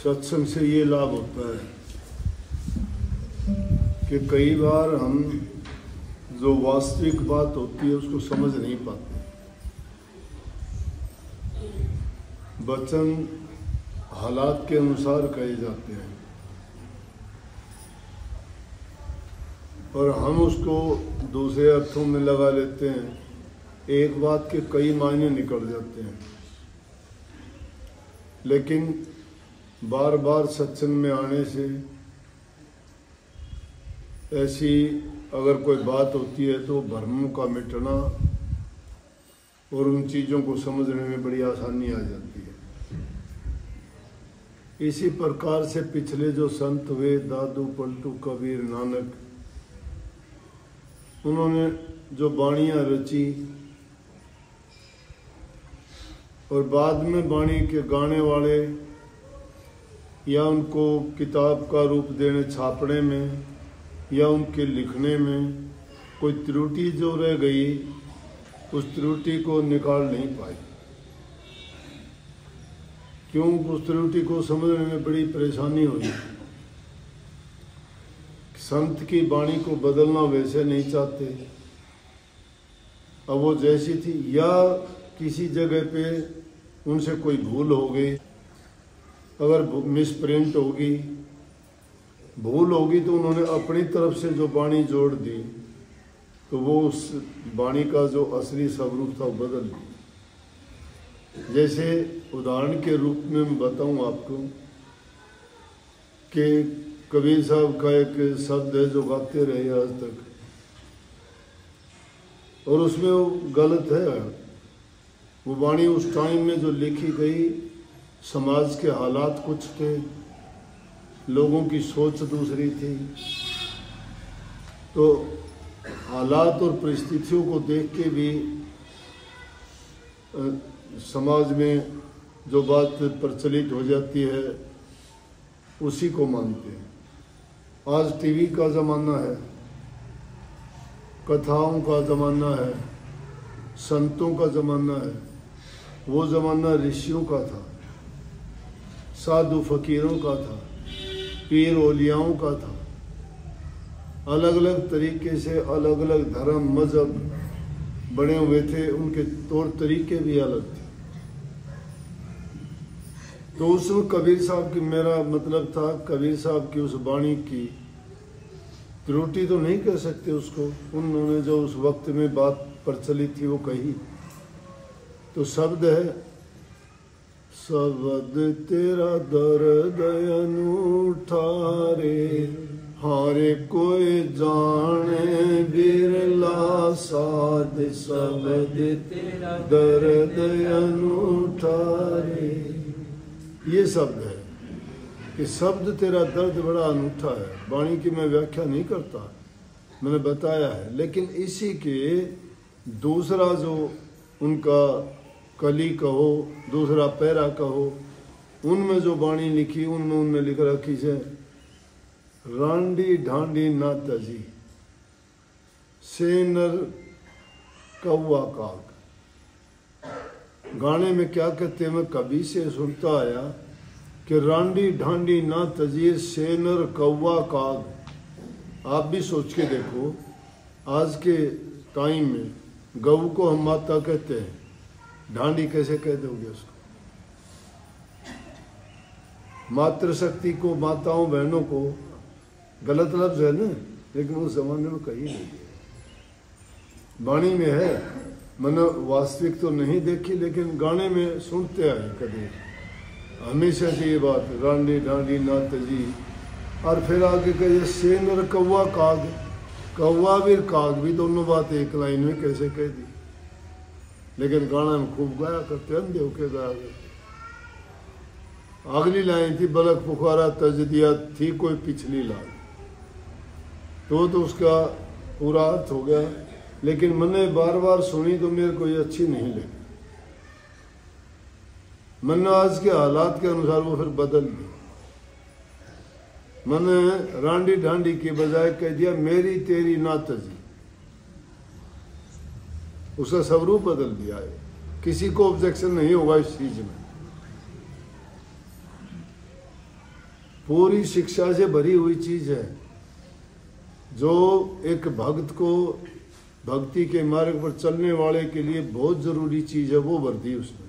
सत्संग से ये लाभ होता है कि कई बार हम जो वास्तविक बात होती है उसको समझ नहीं पाते। वचन हालात के अनुसार कहे जाते हैं और हम उसको दूसरे अर्थों में लगा लेते हैं। एक बात के कई मायने निकल जाते हैं। लेकिन बार बार सत्संग में आने से ऐसी अगर कोई बात होती है तो भ्रम का मिटना और उन चीज़ों को समझने में बड़ी आसानी आ जाती है। इसी प्रकार से पिछले जो संत हुए, दादू, पलटू, कबीर, नानक, उन्होंने जो वाणियाँ रची और बाद में वाणी के गाने वाले या उनको किताब का रूप देने, छापने में या उनके लिखने में कोई त्रुटि जो रह गई, उस त्रुटि को निकाल नहीं पाई। क्यों? उस त्रुटि को समझने में बड़ी परेशानी हुई। संत की वाणी को बदलना वैसे नहीं चाहते, अब वो जैसी थी या किसी जगह पे उनसे कोई भूल हो गई, अगर मिसप्रिंट होगी, भूल होगी तो उन्होंने अपनी तरफ से जो वाणी जोड़ दी तो वो उस वाणी का जो असली स्वरूप था वो बदल दी। जैसे उदाहरण के रूप में मैं बताऊं आपको कि कबीर साहब का एक शब्द है जो गाते रहे आज तक, और उसमें वो गलत है। वो वाणी उस टाइम में जो लिखी गई, समाज के हालात कुछ थे, लोगों की सोच दूसरी थी, तो हालात और परिस्थितियों को देख के भी समाज में जो बात प्रचलित हो जाती है उसी को मानते हैं। आज टीवी का ज़माना है, कथाओं का ज़माना है, संतों का ज़माना है। वो ज़माना ऋषियों का था, साधु फकीरों का था, पीर औलियाओं का था। अलग अलग तरीके से अलग अलग धर्म मजहब बने हुए थे, उनके तौर तरीके भी अलग थे। तो उसमें कबीर साहब की, मेरा मतलब था कबीर साहब की उस वाणी की त्रुटि तो नहीं कह सकते उसको, उन्होंने जो उस वक्त में बात प्रचलित थी वो कही। तो शब्द है, शब्द तेरा दर्द अनूठा रे, हारे कोई जाने बिरला साध, शब्द तेरा दर्द अनूठा रे। ये शब्द है कि शब्द तेरा दर्द बड़ा अनूठा है। वाणी की मैं व्याख्या नहीं करता, मैंने बताया है। लेकिन इसी के दूसरा जो उनका कली कहो, दूसरा पैरा कहो, उनमें जो वाणी लिखी, उनमें उनने लिख रखी है, रांडी ढांडी ना तजी, सेनर कौआ काग। गाने में क्या कहते हैं, मैं कभी से सुनता आया कि रांडी ढांडी ना तजी, सेनर कौआ काग। आप भी सोच के देखो, आज के टाइम में गऊ को हम माता कहते हैं, ढांडी कैसे कह दोगे उसको? मातृशक्ति को, माताओं बहनों को, गलत लफ्ज है ना, लेकिन उस जमाने में कहीं नहीं है, वाणी में है। मैंने वास्तविक तो नहीं देखी, लेकिन गाने में सुनते आए कभी, हमेशा से ये बात, रांडी ढांडी ना तजी। और फिर आगे कहिए सेनर कौआ काग, कौआ भी काग भी, दोनों बात एक लाइन में कैसे कह दी। लेकिन गाना में खूब गाया करते, अंधे होके गाया करते। अगली लाइन थी, बलक पुकारा तज दिया, थी कोई पिछली लाइन, तो उसका पूरा अर्थ हो गया। लेकिन मैंने बार बार सुनी तो मेरे को ये अच्छी नहीं लगी। मैंने आज के हालात के अनुसार वो फिर बदल दी। मैंने रांडी ढांडी के बजाय कह दिया मेरी तेरी ना तजी, उसका स्वरूप बदल दिया है। किसी को ऑब्जेक्शन नहीं होगा इस चीज में। पूरी शिक्षा से भरी हुई चीज है, जो एक भक्त को भक्ति के मार्ग पर चलने वाले के लिए बहुत जरूरी चीज है, वो भरती उसमें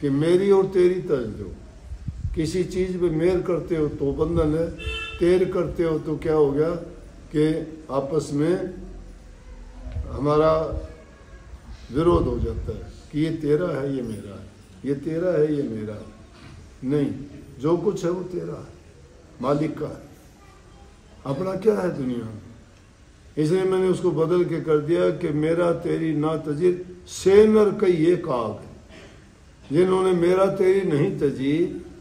कि मेरी और तेरी तज दो। किसी चीज पे मेर करते हो तो बंधन है, तेर करते हो तो क्या हो गया कि आपस में हमारा विरोध हो जाता है कि ये तेरा है, ये मेरा है, ये तेरा है, ये मेरा है। नहीं, जो कुछ है वो तेरा है, मालिक का है, अपना क्या है दुनिया में। इसलिए मैंने उसको बदल के कर दिया कि मेरा तेरी ना तजीर सेनर कई ये काग। जिन्होंने मेरा तेरी नहीं तजी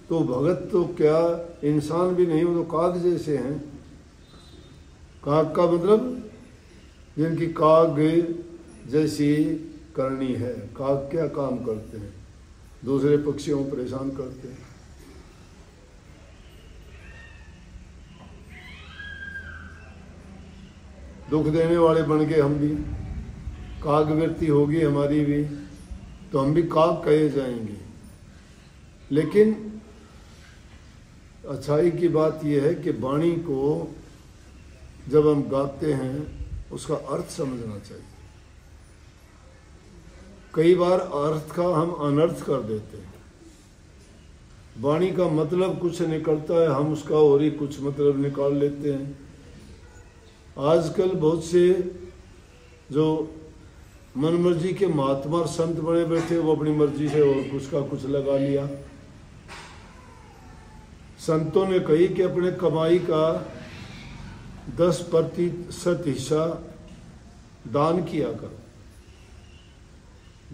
तो भगत तो क्या इंसान भी नहीं, वो तो काग जैसे हैं। काग का मतलब जिनकी काग जैसी करनी है। काग क्या काम करते हैं? दूसरे पक्षियों को परेशान करते हैं। दुख देने वाले बन के हम भी, काग वृत्ति होगी हमारी भी, तो हम भी काग कहे जाएंगे। लेकिन अच्छाई की बात यह है कि वाणी को जब हम गाते हैं उसका अर्थ समझना चाहिए। कई बार अर्थ का हम अनर्थ कर देते हैं। वाणी का मतलब कुछ निकलता है, हम उसका और ही कुछ मतलब निकाल लेते हैं। आजकल बहुत से जो मनमर्जी के महात्मा और संत बने बैठे, वो अपनी मर्जी से और कुछ का कुछ लगा लिया। संतों ने कही कि अपने कमाई का 10% हिस्सा दान किया करो।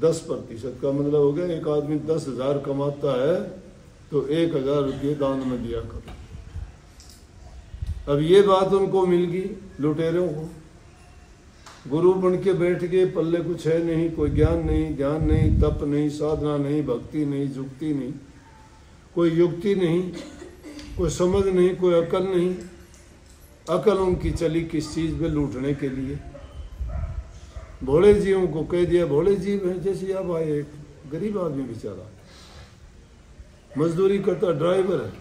10% का मतलब हो गया, एक आदमी 10,000 कमाता है तो 1,000 रुपये दान में दिया करो। अब ये बात उनको मिल गई, लुटेरों को। गुरु बन के बैठ गए, पल्ले कुछ है नहीं, कोई ज्ञान नहीं, ध्यान नहीं, तप नहीं, साधना नहीं, भक्ति नहीं, जुक्ति नहीं, कोई युक्ति नहीं, कोई समझ नहीं, कोई अकल नहीं। अकल उनकी चली किस चीज पे? लूटने के लिए। भोले जीवों को कह दिया भोले जीव है। जैसे अब आए एक गरीब आदमी बेचारा, मजदूरी करता, ड्राइवर है,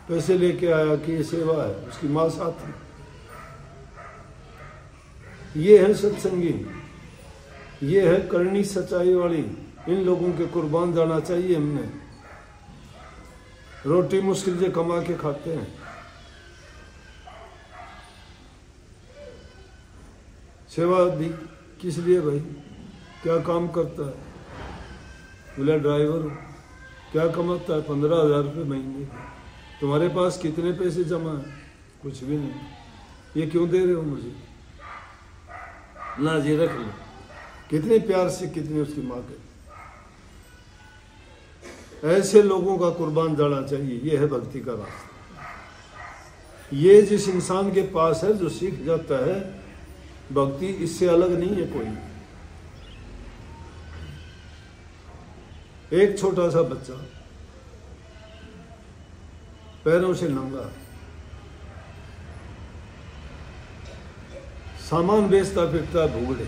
पैसे लेके आया कि ये सेवा है, उसकी माँ साथ में। ये है सत्संगी, ये है करनी सच्चाई वाली। इन लोगों के कुर्बान जाना चाहिए हमने। रोटी मुश्किल से कमा के खाते हैं। सेवा दी किस लिए भाई? क्या काम करता है? बोला ड्राइवर हूँ। क्या कमाता है? 15,000 रुपये महीने। तुम्हारे पास कितने पैसे जमा है? कुछ भी नहीं। ये क्यों दे रहे हो मुझे? ना जी रख लो। कितने प्यार से, कितने उसकी माँ के। ऐसे लोगों का कुर्बान जाना चाहिए। ये है भक्ति का रास्ता। ये जिस इंसान के पास है, जो सीख जाता है भक्ति, इससे अलग नहीं है कोई। एक छोटा सा बच्चा पैरों से नंगा सामान बेचता फिरता भूगड़े।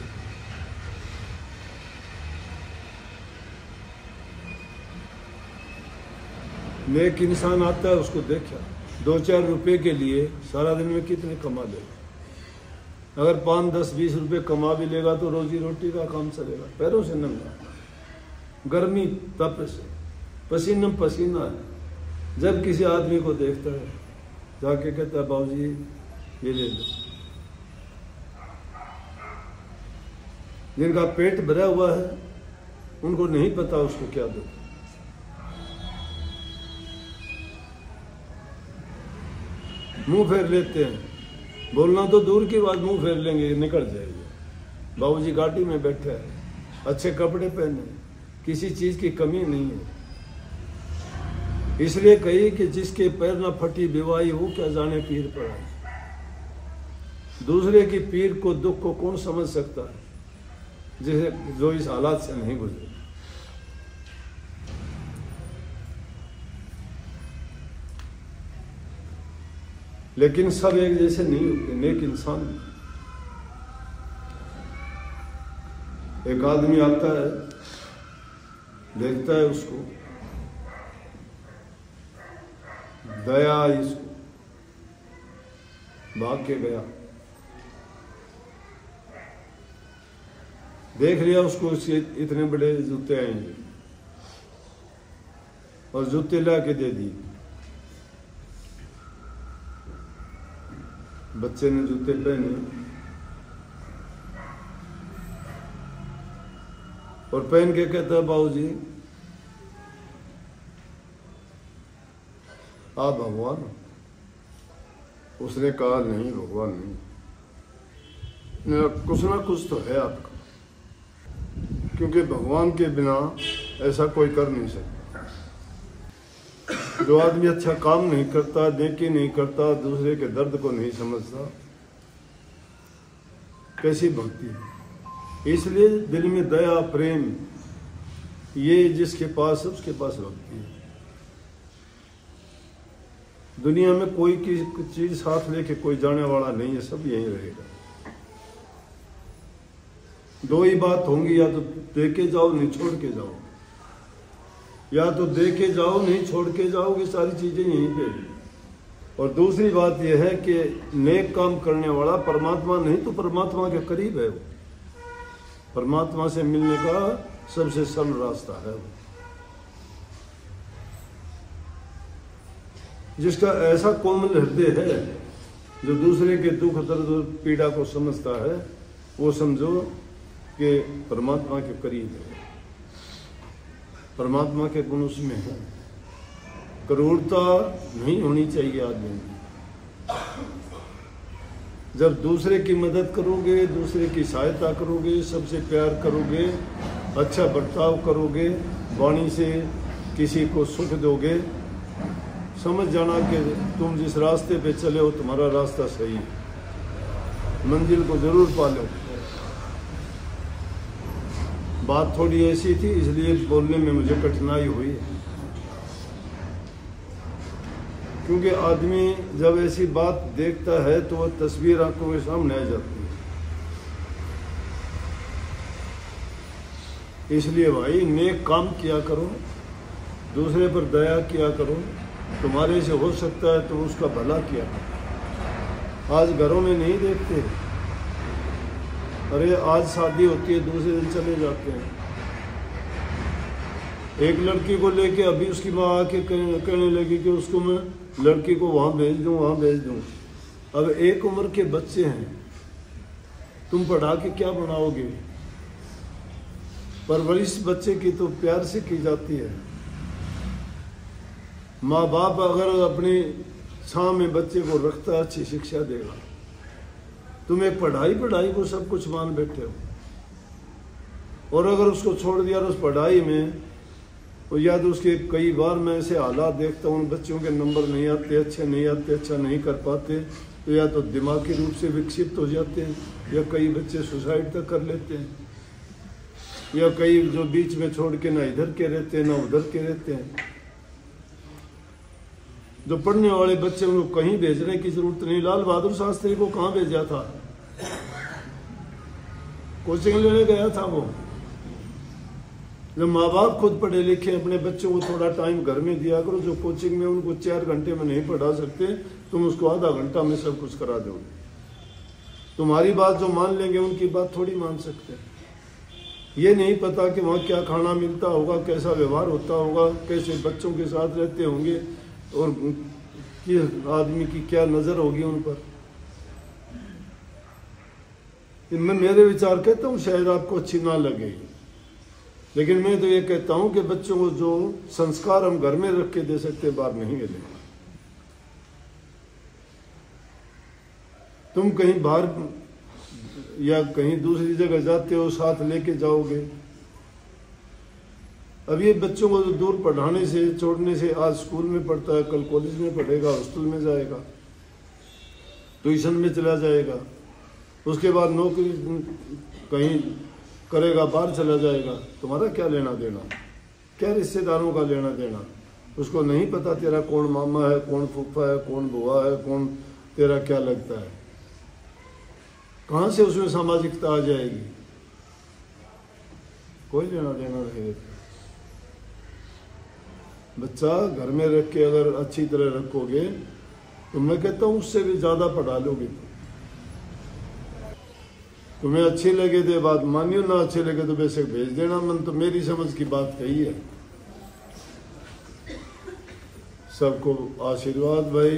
नेक इंसान आता है, उसको देखा 2-4 रुपए के लिए सारा दिन में कितने कमा लेगा। अगर 5, 10, 20 रुपए कमा भी लेगा तो रोजी रोटी का काम चलेगा। पैरों से नंगा, गर्मी तप से, पसीना पसीना है। जब किसी आदमी को देखता है जाके कहता है बाबूजी ये ले लो। जिनका पेट भरा हुआ है उनको नहीं पता उसको क्या दो। मुंह फेर लेते हैं। बोलना तो दूर की बात, मुंह फेर लेंगे, निकल जाएंगे। बाबूजी गाड़ी में बैठे हैं, अच्छे कपड़े पहने, किसी चीज की कमी नहीं है। इसलिए कही कि जिसके पैर न फटी बीवाई हो, क्या जाने पीर पड़ा। दूसरे की पीर को, दुख को कौन समझ सकता है जिसे जो इस हालात से नहीं गुजरे। लेकिन सब एक जैसे नहीं होते। नेक इंसान, एक आदमी आता है, देखता है उसको, दया इसको भाग के गया, देख लिया उसको इतने बड़े जूते आएंगे और जूते ला के दे दिए। बच्चे ने जूते पहने और पहन के कहता, बाबूजी आप भगवान? उसने कहा, नहीं भगवान नहीं, मेरा कुछ ना कुछ तो है आपका, क्योंकि भगवान के बिना ऐसा कोई कर नहीं सकता। जो आदमी अच्छा काम नहीं करता, नेकी नहीं करता, दूसरे के दर्द को नहीं समझता, कैसी भक्ति है। इसलिए दिल में दया प्रेम, ये जिसके पास है उसके पास भक्ति है। दुनिया में कोई की चीज साथ लेके कोई जाने वाला नहीं है, सब यहीं रहेगा। दो ही बात होंगी, या तो दे के जाओ नहीं छोड़ के जाओ, या तो दे के जाओ नहीं छोड़ के जाओगे, सारी चीजें यहीं पे। और दूसरी बात यह है कि नेक काम करने वाला परमात्मा नहीं तो परमात्मा के करीब है वो, परमात्मा से मिलने का सबसे सरल रास्ता है वो। जिसका ऐसा कोमल हृदय है, जो दूसरे के दुख दर्द पीड़ा को समझता है, वो समझो कि परमात्मा के करीब है, परमात्मा के गुण उसमें है। क्रूरता नहीं होनी चाहिए आदमी में। जब दूसरे की मदद करोगे, दूसरे की सहायता करोगे, सबसे प्यार करोगे, अच्छा बर्ताव करोगे, वाणी से किसी को सुख दोगे, समझ जाना कि तुम जिस रास्ते पे चले हो तुम्हारा रास्ता सही है, मंजिल को जरूर पालो। बात थोड़ी ऐसी थी, इसलिए बोलने में मुझे कठिनाई हुई, क्योंकि आदमी जब ऐसी बात देखता है तो वह तस्वीर आंखों के सामने आ जाती है। इसलिए भाई नेक काम किया करो, दूसरे पर दया किया करो, तुम्हारे से हो सकता है तो उसका भला किया करो। आज घरों में नहीं देखते, अरे आज शादी होती है दूसरे दिन चले जाते हैं। एक लड़की को लेके अभी उसकी माँ आके कहने लगी कि उसको मैं लड़की को वहां भेज दूं, वहां भेज दूं। अब एक उम्र के बच्चे हैं, तुम पढ़ा के क्या बनाओगे? परवरिश बच्चे की तो प्यार से की जाती है। माँ बाप अगर अपनी छां में बच्चे को रखता है, अच्छी शिक्षा देगा। तुम एक पढ़ाई को सब कुछ मान बैठे हो, और अगर उसको छोड़ दिया उस पढ़ाई में, और या तो उसके कई बार मैं ऐसे हालात देखता हूँ, बच्चों के नंबर नहीं आते, अच्छे नहीं आते, अच्छा नहीं कर पाते, तो या तो दिमागी रूप से विकसित हो जाते हैं, या कई बच्चे सुसाइड तक कर लेते हैं, या कई जो बीच में छोड़ के ना इधर के रहते हैं ना उधर के रहते हैं। जो पढ़ने वाले बच्चे उनको कहीं भेजने की जरूरत नहीं। लाल बहादुर शास्त्री को कहाँ भेजा था? कोचिंग लेने गया था वो। जब माँ बाप खुद पढ़े लिखे, अपने बच्चों को थोड़ा टाइम घर में दिया करो। जो कोचिंग में उनको 4 घंटे में नहीं पढ़ा सकते, तुम उसको आधा घंटा में सब कुछ करा दोगे। तुम्हारी बात जो मान लेंगे, उनकी बात थोड़ी मान सकते। ये नहीं पता कि वहाँ क्या खाना मिलता होगा, कैसा व्यवहार होता होगा, कैसे बच्चों के साथ रहते होंगे, और आदमी की क्या नजर होगी उन पर। मैं मेरे विचार कहता हूँ, शायद आपको अच्छी ना लगे, लेकिन मैं तो ये कहता हूँ कि बच्चों को जो संस्कार हम घर में रख के दे सकते, बाहर नहीं मिलेगा। तुम कहीं बाहर या कहीं दूसरी जगह जाते हो, साथ लेके जाओगे। अब ये बच्चों को दूर पढ़ाने से, छोड़ने से, आज स्कूल में पढ़ता है, कल कॉलेज में पढ़ेगा, हॉस्टल में जाएगा, ट्यूशन में चला जाएगा, उसके बाद नौकरी कहीं करेगा, बाहर चला जाएगा। तुम्हारा क्या लेना देना? क्या रिश्तेदारों का लेना देना? उसको नहीं पता तेरा कौन मामा है, कौन फूफा है, कौन बुआ है, कौन तेरा क्या लगता है। कहाँ से उसमें सामाजिकता आ जाएगी? कोई लेना देना नहीं। बच्चा घर में रख के अगर अच्छी तरह रखोगे तो मैं कहता हूँ उससे भी ज़्यादा पढ़ा लोगे। तुम्हें अच्छी लगे तो बात मानियो, ना अच्छे लगे तो बेशक भेज देना। मन तो मेरी समझ की बात कही है। सबको आशीर्वाद भाई।